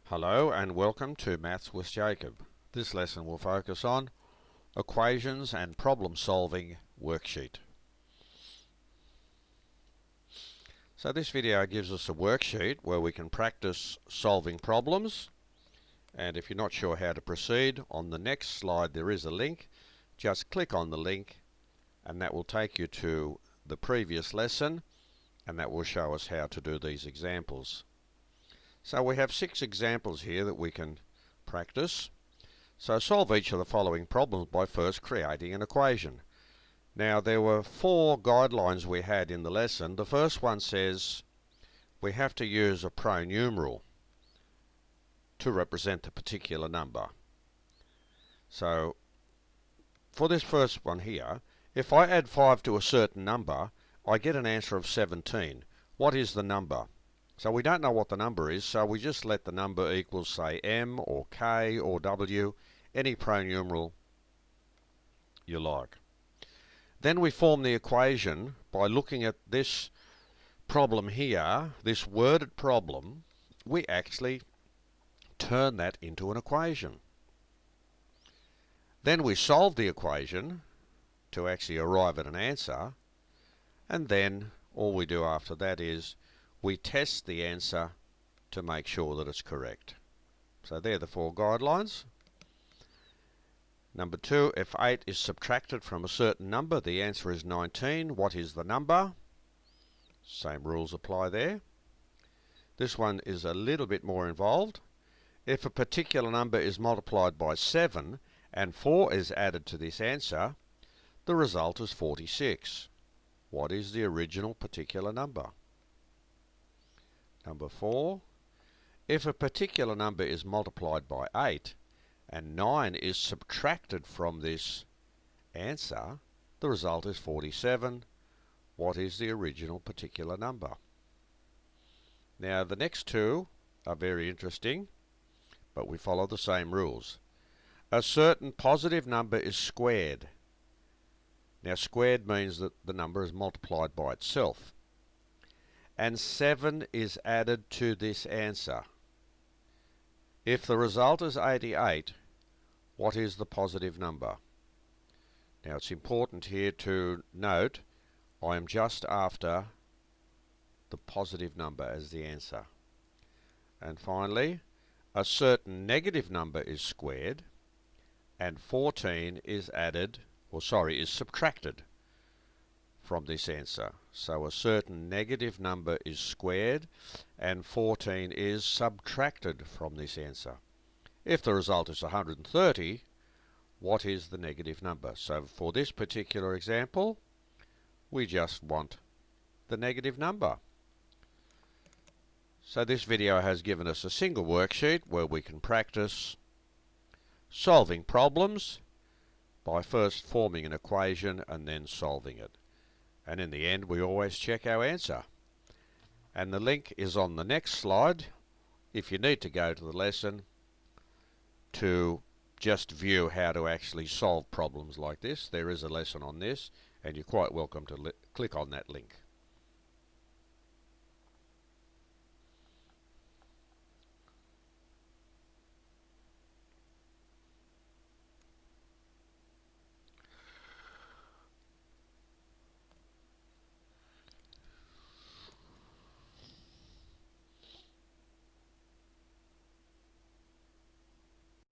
Hello and welcome to Maths with Jacob. This lesson will focus on equations and problem solving worksheet. So this video gives us a worksheet where we can practice solving problems, and if you're not sure how to proceed, on the next slide there is a link. Just click on the link and that will take you to the previous lesson, and that will show us how to do these examples. So we have 6 examples here that we can practice. So solve each of the following problems by first creating an equation. Now there were 4 guidelines we had in the lesson. The first one says we have to use a pronumeral to represent a particular number. So for this first one here, if I add 5 to a certain number, I get an answer of 17. What is the number? So we don't know what the number is, so we just let the number equal, say, M or K or W, any pronumeral you like. Then we form the equation by looking at this problem here, this worded problem. We actually turn that into an equation. Then we solve the equation to actually arrive at an answer, and then all we do after that is we test the answer to make sure that it's correct. So they're the 4 guidelines. Number 2, if 8 is subtracted from a certain number, the answer is 19. What is the number? Same rules apply there. This one is a little bit more involved. If a particular number is multiplied by 7 and 4 is added to this answer, the result is 46. What is the original particular number? Number 4, if a particular number is multiplied by 8 and 9 is subtracted from this answer, the result is 47. What is the original particular number? Now the next 2 are very interesting, but we follow the same rules. A certain positive number is squared. Now squared means that the number is multiplied by itself. And 7 is added to this answer. If the result is 88, what is the positive number? Now it's important here to note I am just after the positive number as the answer. And finally, a certain negative number is squared and 14 is subtracted from this answer. So a certain negative number is squared and 14 is subtracted from this answer. If the result is 130, what is the negative number? So for this particular example, we just want the negative number. So this video has given us a single worksheet where we can practice solving problems by first forming an equation and then solving it. And in the end, we always check our answer. And the link is on the next slide if you need to go to the lesson to just view how to actually solve problems like this. There is a lesson on this, and you're quite welcome to click on that link.